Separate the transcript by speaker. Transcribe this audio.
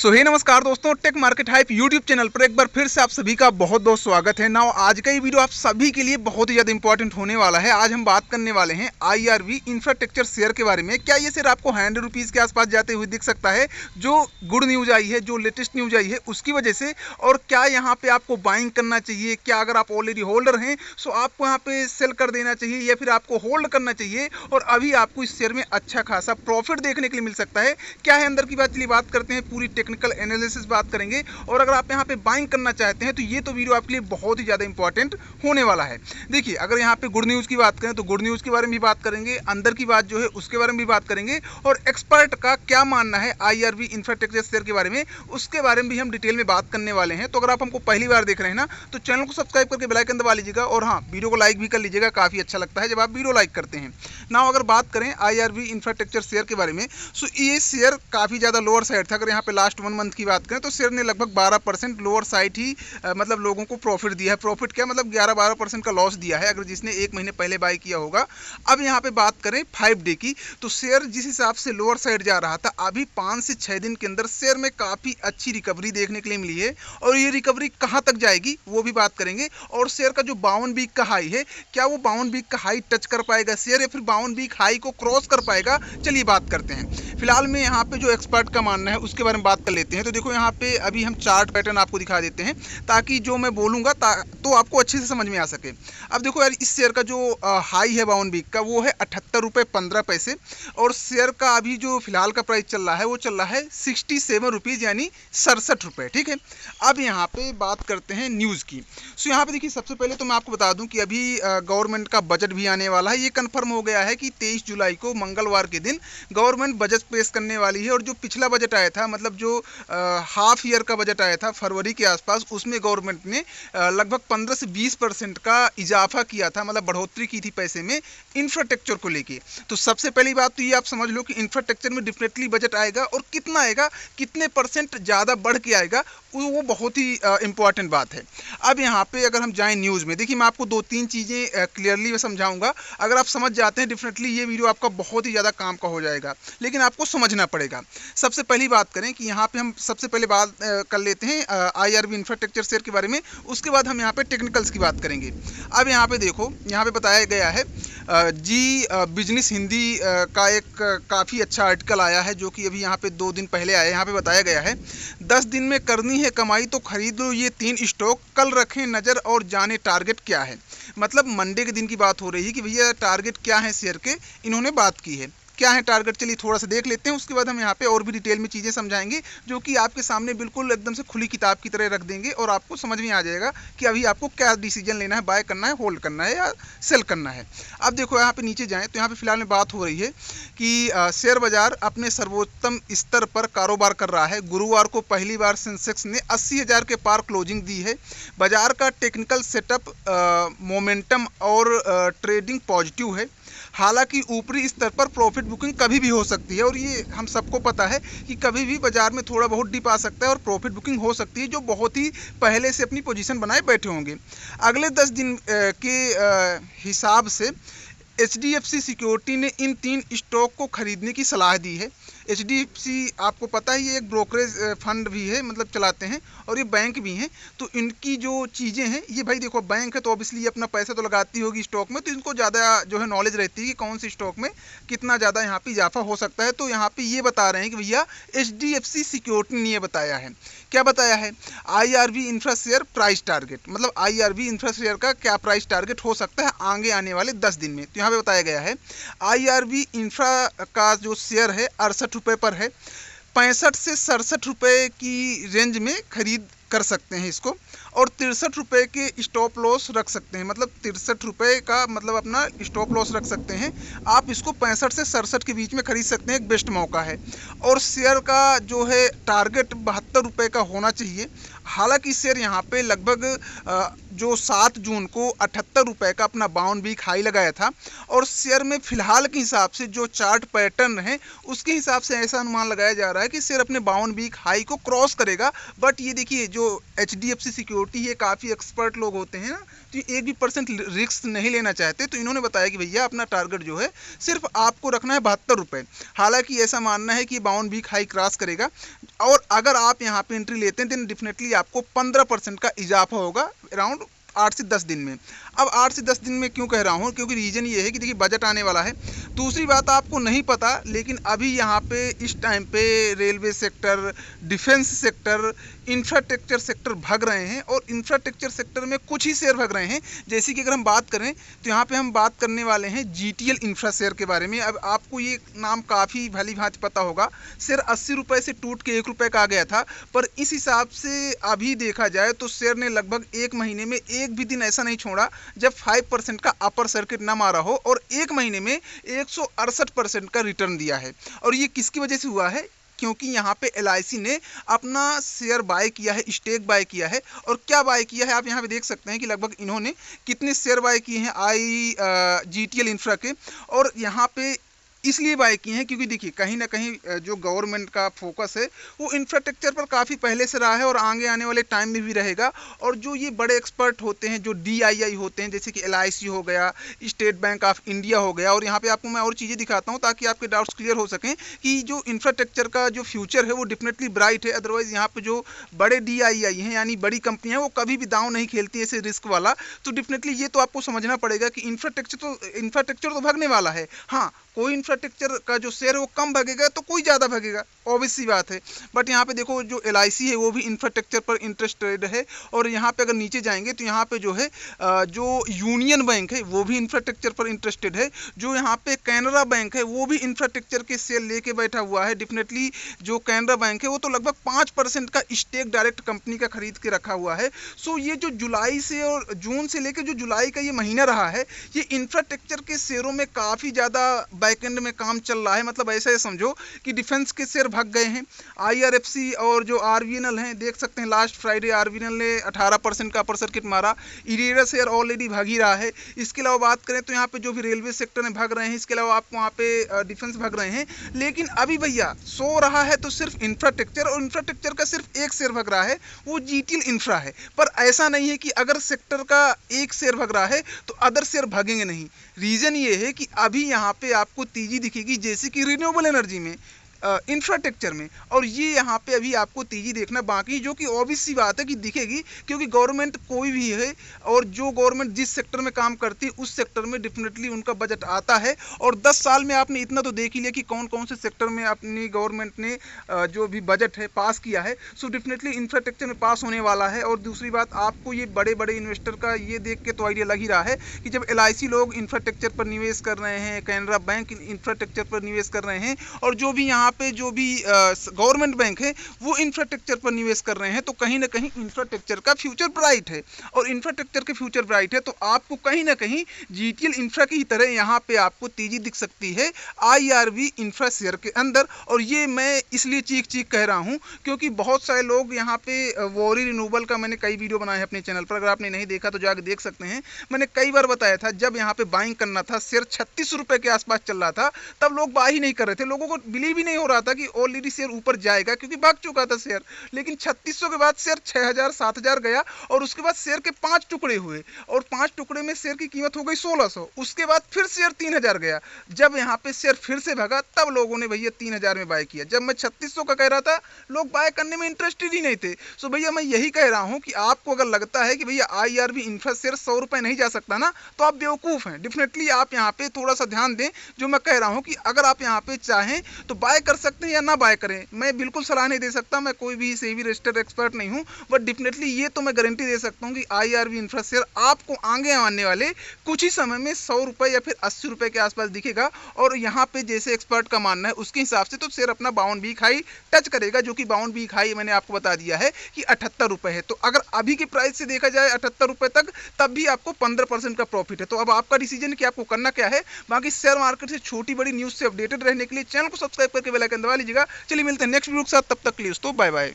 Speaker 1: सो हे नमस्कार दोस्तों, tech market hype YouTube channel पर एक बार फिर से आप सभी का बहुत बहुत स्वागत है। नाउ आज का ये वीडियो आप सभी के लिए बहुत ही ज़्यादा इंपॉर्टेंट होने वाला है। आज हम बात करने वाले हैं IRV इंफ्रास्ट्रक्चर शेयर के बारे में। क्या ये शेयर आपको 100 रुपीज़ के आसपास जाते हुए दिख सकता है? जो गुड न्यूज़ आई है, जो लेटेस्ट न्यूज़ आई है उसकी वजह से, और क्या यहाँ पे आपको बाइंग करना चाहिए? क्या अगर आप ऑलरेडी होल्डर हैं सो आपको यहाँ पे सेल कर देना चाहिए या फिर आपको होल्ड करना चाहिए और अभी आपको इस शेयर में अच्छा खासा प्रॉफिट देखने के लिए मिल सकता है? क्या है अंदर की बात, चलिए बात करते हैं। पूरी टेक्निकल एनालिसिस बात करेंगे और अगर आप यहाँ पे बाइंग करना चाहते हैं तो ये तो वीडियो आपके लिए बहुत ही ज़्यादा इंपॉर्टेंट होने वाला है। देखिए, अगर यहाँ पे गुड न्यूज़ की बात करें तो गुड न्यूज़ के बारे में भी बात करेंगे, अंदर की बात जो है उसके बारे में भी बात करेंगे और एक्सपर्ट का क्या मानना है IRV इंफ्रास्ट्रक्चर शेयर के बारे में, उसके बारे में भी हम डिटेल में बात करने वाले हैं। तो अगर आप हमको पहली बार देख रहे हैं ना तो चैनल को सब्सक्राइब करके बेल आइकन दबा लीजिएगा और हाँ, वीडियो को लाइक भी कर लीजिएगा। काफ़ी अच्छा लगता है जब आप वीडियो लाइक करते हैं ना। अगर बात करें IRV इंफ्रास्ट्रक्चर शेयर के बारे में सो ये शेयर काफ़ी ज़्यादा लोअर साइड था। अगर यहाँ पे लास्ट 1 मंथ की बात करें तो शेयर ने लगभग 12% लोअर साइड ही मतलब लोगों को प्रॉफिट दिया है। प्रॉफिट क्या मतलब 11-12% का लॉस दिया है अगर जिसने 1 महीने पहले बाय किया होगा। अब यहाँ पे बात करें 5 डे की तो शेयर जिस हिसाब से लोअर साइड जा रहा था, अभी 5 से 6 दिन के अंदर शेयर में काफ़ी अच्छी रिकवरी देखने के लिए मिली है और ये रिकवरी कहाँ तक जाएगी वो भी बात करेंगे। और शेयर का जो 52 वीक का हाई है, क्या वो 52 वीक का हाई टच कर पाएगा शेयर या फिर 52 वीक हाई को क्रॉस कर पाएगा? चलिए बात करते हैं। फिलहाल में यहाँ पे जो एक्सपर्ट का मानना है उसके बारे में बात कर लेते हैं। तो देखो यहाँ पे अभी हम चार्ट पैटर्न आपको दिखा देते हैं ताकि जो मैं बोलूँगा तो आपको अच्छे से समझ में आ सके। अब देखो यार, इस शेयर का जो हाई है 52 वीक का वो है 78 रुपये 15 पैसे और शेयर का अभी जो फिलहाल का प्राइस चल रहा है वो चल रहा है 67 रुपीज़ यानी 67 रुपये। ठीक है, अब यहाँ पे बात करते हैं न्यूज़ की। सो यहाँ पे देखिए, सबसे पहले तो मैं आपको बता दूं कि अभी गवर्नमेंट का बजट भी आने वाला है। ये कंफर्म हो गया है कि 23 जुलाई को मंगलवार के दिन गवर्नमेंट बजट पेश करने वाली है और जो पिछला बजट आया था, मतलब जो हाफ ईयर का बजट आया था फरवरी के आसपास, उसमें गवर्नमेंट ने लगभग 15 से 20% का इजाफा किया था, मतलब बढ़ोतरी की थी पैसे में इंफ्रास्ट्रक्चर को लेके। तो सबसे पहली बात तो ये आप समझ लो कि इंफ्रास्ट्रक्चर में डेफिनेटली बजट आएगा और कितना आएगा, कितने परसेंट ज़्यादा बढ़ के आएगा, वो बहुत ही इंपॉर्टेंट बात है। अब यहाँ पे अगर हम जाएं न्यूज़ में, देखिए मैं आपको 2-3 चीज़ें क्लियरली समझाऊंगा। अगर आप समझ जाते हैं डेफिनेटली ये वीडियो आपका बहुत ही ज़्यादा काम का हो जाएगा, लेकिन आपको समझना पड़ेगा। सबसे पहली बात करें कि यहाँ पे हम सबसे पहले बात कर लेते हैं IRV इंफ्रास्ट्रक्चर शेयर के बारे में, उसके बाद हम यहाँ पे टेक्निकल्स की बात करेंगे। अब यहाँ पे देखो, यहाँ पे बताया गया है जी बिजनेस हिंदी का एक काफ़ी अच्छा आर्टिकल आया है जो कि अभी यहाँ पे 2 दिन पहले आया है। यहाँ पे बताया गया है 10 दिन में करनी है कमाई तो खरीद लो ये 3 स्टॉक, कल रखें नज़र और जाने टारगेट क्या है। मतलब मंडे के दिन की बात हो रही है कि भैया टारगेट क्या है शेयर के, इन्होंने बात की है। क्या है टारगेट, चलिए थोड़ा सा देख लेते हैं, उसके बाद हम यहाँ पे और भी डिटेल में चीज़ें समझाएंगे जो कि आपके सामने बिल्कुल एकदम से खुली किताब की तरह रख देंगे और आपको समझ में आ जाएगा कि अभी आपको क्या डिसीजन लेना है, बाय करना है, होल्ड करना है या सेल करना है। अब देखो यहाँ पे नीचे जाएँ तो यहाँ पे फिलहाल में बात हो रही है कि शेयर बाजार अपने सर्वोत्तम स्तर पर कारोबार कर रहा है। गुरुवार को पहली बार सेंसेक्स ने 80,000 के पार क्लोजिंग दी है। बाजार का टेक्निकल सेटअप मोमेंटम और ट्रेडिंग पॉजिटिव है। हालांकि ऊपरी स्तर पर प्रॉफिट बुकिंग कभी भी हो सकती है और ये हम सबको पता है कि कभी भी बाजार में थोड़ा बहुत डिप आ सकता है और प्रॉफिट बुकिंग हो सकती है जो बहुत ही पहले से अपनी पोजीशन बनाए बैठे होंगे। अगले 10 दिन के हिसाब से HDFC सिक्योरिटी ने इन 3 स्टॉक को खरीदने की सलाह दी है। HDFC आपको पता है ये एक ब्रोकरेज फंड भी है, मतलब चलाते हैं, और ये बैंक भी हैं। तो इनकी जो चीज़ें हैं, ये भाई देखो बैंक है तो ऑब्वियसली अपना पैसा तो लगाती होगी स्टॉक में, तो इनको ज़्यादा जो है नॉलेज रहती है कि कौन सी स्टॉक में कितना ज़्यादा यहाँ पे इजाफा हो सकता है। तो यहाँ पे ये बता रहे हैं कि भैया HDFC सिक्योरिटी ने ये बताया है। क्या बताया है? IRV infra share price target, मतलब IRV इंफ्रा शेयर का क्या प्राइस टारगेट हो सकता है आगे आने वाले 10 दिन में। तो यहाँ पे बताया गया है IRV इंफ्रा का जो शेयर है 68 रुपये पर है। 65 से 67 रुपये की रेंज में खरीद कर सकते हैं इसको और 63 रुपये के स्टॉप लॉस रख सकते हैं। मतलब 63 रुपये का मतलब अपना स्टॉप लॉस रख सकते हैं। आप इसको 65 से 67 के बीच में खरीद सकते हैं, एक बेस्ट मौका है। और शेयर का जो है टारगेट 72 रुपये का होना चाहिए। हालांकि शेयर यहाँ पे लगभग जो 7 जून को 78 रुपये का अपना 52 वीक हाई लगाया था और शेयर में फिलहाल के हिसाब से जो चार्ट पैटर्न है उसके हिसाब से ऐसा अनुमान लगाया जा रहा है कि शेयर अपने 52 वीक हाई को क्रॉस करेगा। बट ये देखिए जो जो HDFC सिक्योरिटी है, काफ़ी एक्सपर्ट लोग होते हैं ना, तो ये 1% भी रिस्क नहीं लेना चाहते। तो इन्होंने बताया कि भैया अपना टारगेट जो है सिर्फ आपको रखना है 72 रुपये। हालांकि ऐसा मानना है कि बाउंड वीक हाई क्रॉस करेगा, और अगर आप यहाँ पे एंट्री लेते हैं देन डेफिनेटली आपको 15% का इजाफा होगा अराउंड 8 से 10 दिन में। अब 8 से 10 दिन में क्यों कह रहा हूँ, क्योंकि रीज़न ये है कि देखिए बजट आने वाला है। दूसरी बात आपको नहीं पता, लेकिन अभी यहाँ पे इस टाइम पे railway sector, defence sector, infrastructure sector भाग रहे हैं, और इंफ्रास्ट्रक्चर सेक्टर में कुछ ही शेयर भाग रहे हैं। जैसे कि अगर हम बात करें तो यहाँ पे हम बात करने वाले हैं GTL इंफ्रा शेयर के बारे में। अब आपको ये नाम काफ़ी भली भांति पता होगा। शेयर 80 रुपये से टूट के 1 रुपये का आ गया था, पर इस हिसाब से अभी देखा जाए तो शेयर ने लगभग 1 महीने में एक भी दिन ऐसा नहीं छोड़ा जब 5% का अपर सर्किट ना मारा हो, और 1 महीने में 168% का रिटर्न दिया है। और ये किसकी वजह से हुआ है, क्योंकि यहाँ पे LIC ने अपना शेयर बाय किया है, स्टेक बाय किया है। और क्या बाय किया है आप यहाँ पे देख सकते हैं कि लगभग इन्होंने कितने शेयर बाय किए हैं GTL इंफ्रा के। और यहाँ पे इसलिए बाय किए हैं क्योंकि देखिए कहीं ना कहीं जो गवर्नमेंट का फोकस है वो इंफ्रास्ट्रक्चर पर काफ़ी पहले से रहा है, और आगे आने वाले टाइम में भी रहेगा। और जो ये बड़े एक्सपर्ट होते हैं, जो DII होते हैं, जैसे कि LIC हो गया, स्टेट बैंक ऑफ इंडिया हो गया, और यहाँ पे आपको मैं और चीज़ें दिखाता हूँ ताकि आपके डाउट्स क्लियर हो सकें कि जो इंफ्रास्ट्रक्चर का जो फ्यूचर है वो डेफिनेटली ब्राइट है। अदरवाइज़ यहाँ पे जो बड़े DII हैं यानी बड़ी कंपनियाँ हैं वो कभी भी दांव नहीं खेलती ऐसे रिस्क वाला। तो डेफिनेटली ये तो आपको समझना पड़ेगा कि इंफ्रास्ट्रक्चर तो भागने वाला है। हाँ, कोई इंफ्रास्ट्रक्चर का जो शेयर है वो कम भागेगा तो कोई ज़्यादा भागेगा, ऑब्वियस सी बात है। बट यहाँ पे देखो जो LIC है वो भी इंफ्रास्ट्रक्चर पर इंटरेस्टेड है। और यहाँ पे अगर नीचे जाएंगे तो यहाँ पे जो है जो यूनियन बैंक है वो भी इंफ्रास्ट्रक्चर पर इंटरेस्टेड है। जो यहाँ पे कैनरा बैंक है वो भी इंफ्रास्ट्रक्चर के शेयर लेके बैठा हुआ है। डेफिनेटली जो कैनरा बैंक है वो तो लगभग 5% का स्टेक डायरेक्ट कंपनी का खरीद के रखा हुआ है। सो ये जो जुलाई से और जून से लेकर जो जुलाई का ये महीना रहा है, ये इंफ्रास्ट्रक्चर के शेयरों में काफ़ी ज़्यादा बैकएंड में काम चल रहा है। मतलब ऐसा समझो कि डिफेंस के शेयर भाग गए हैं। IRFC और जो RVNL हैं, देख सकते हैं लास्ट फ्राइडे RVNL ने 18% का अपर सर्किट मारा। इरेरा शेयर ऑलरेडी भाग ही रहा है। इसके अलावा बात करें तो यहाँ पे जो भी रेलवे सेक्टर में भाग रहे हैं, इसके अलावा आपको वहाँ पे डिफेंस भाग रहे हैं। लेकिन अभी भैया सो रहा है तो सिर्फ इंफ्रास्ट्रक्चर, और इंफ्रास्ट्रक्चर का सिर्फ एक शेयर भाग रहा है, वो GTL इंफ्रा है। पर ऐसा नहीं है कि अगर सेक्टर का एक शेयर भाग रहा है तो अदर शेयर भागेंगे नहीं। रीज़न ये है कि अभी यहाँ पे आपको तेजी दिखेगी जैसे कि रिन्यूएबल एनर्जी में, इंफ्रास्ट्रक्चर में, और ये यहाँ पे अभी आपको तेजी देखना बाकी, जो कि ऑब्वियस सी बात है कि दिखेगी, क्योंकि गवर्नमेंट कोई भी है और जो गवर्नमेंट जिस सेक्टर में काम करती है उस सेक्टर में डेफिनेटली उनका बजट आता है। और 10 साल में आपने इतना तो देख ही लिया कि कौन कौन से सेक्टर में अपनी गवर्नमेंट ने जो भी बजट है पास किया है। सो डेफिनेटली इंफ्रास्ट्रक्चर में पास होने वाला है। और दूसरी बात आपको ये बड़े बड़े इन्वेस्टर का ये देख के तो आइडिया लग ही रहा है कि जब LIC लोग इंफ्रास्ट्रक्चर पर निवेश कर रहे हैं, कैनरा बैंक इंफ्रास्ट्रक्चर पर निवेश कर रहे हैं, और जो भी यहाँ पे जो भी गवर्नमेंट बैंक है वो इंफ्रास्ट्रक्चर पर निवेश कर रहे हैं, तो कहीं ना कहीं इंफ्रास्ट्रक्चर का फ्यूचर ब्राइट है। और इंफ्रास्ट्रक्चर के फ्यूचर ब्राइट है तो आपको कहीं ना कहीं GTL इंफ्रा की तरह यहाँ पे आपको तेजी दिख सकती है IRV इंफ्रा शेयर के अंदर। और ये मैं इसलिए चीख चीख कह रहा हूँ क्योंकि बहुत सारे लोग यहाँ पे वॉरी रिन्यूएबल का मैंने कई वीडियो बनाए हैं अपने चैनल पर, अगर आपने नहीं देखा तो जाकर देख सकते हैं। मैंने कई बार बताया था जब यहाँ पे बाइंग करना था, शेयर 36 रुपये के आसपास चल रहा था, तब लोग बाई ही नहीं कर रहे थे। लोगों को बिलीव ही नहीं हो रहा था कि ऑलरेडी शेयर ऊपर जाएगा, क्योंकि भाग चुका था शेयर। लेकिन 3600 के बाद शेयर 6000 7000 गया, और उसके बाद शेयर के 5 टुकड़े हुए, और 5 टुकड़े में शेयर की कीमत हो गई 1600। उसके बाद फिर शेयर 3000 गया। जब यहाँ पे शेयर फिर से भागा तब लोगों ने भैया 3000 में बाय किया। जब मैं 3600 का कह रहा था लोग बाय करने में इंटरेस्टेड ही नहीं थे। सो भैया मैं यही कह रहा हूँ कि आपको अगर लगता है कि भैया IRV इंफ्रा शेयर 100 रुपये नहीं जा सकता ना, तो आप बेवकूफ़ हैं। डेफिनेटली आप यहाँ पे थोड़ा सा ध्यान दें। जो मैं कह रहा हूँ कि अगर आप यहाँ पे चाहें तो बाय कर सकते हैं या ना बाय करें, मैं बिल्कुल सलाह नहीं दे सकता, मैं कोई भी सेबी रजिस्टर्ड एक्सपर्ट नहीं हूँ। बट डेफिनेटली ये तो मैं गारंटी दे सकता हूँ कि IRV इंफ्रा शेयर आपको आगे आने वाले कुछ ही समय में 100 रुपये या फिर 80 रुपये के आसपास दिखेगा। और यहाँ पे जैसे एक्सपर्ट का मानना है उसके हिसाब से तो शेयर अपना बाउंड वीक हाई टच करेगा, जो कि बाउंड वीक हाई मैंने आपको बता दिया है कि 78 रुपये है। तो अगर अभी के प्राइस से देखा जाए 78 रुपये तक, तब भी आपको 15% का प्रॉफिट है। तो अब आपका डिसीजन कि आपको करना क्या है। बाकी शेयर मार्केट से छोटी बड़ी न्यूज़ से अपडेटेड रहने के लिए चैनल को सब्सक्राइब करके बेल आइकन दबा लीजिएगा। चलिए मिलते हैं नेक्स्ट वीडियो के साथ, तब तक के लिए दोस्तों बाय बाय।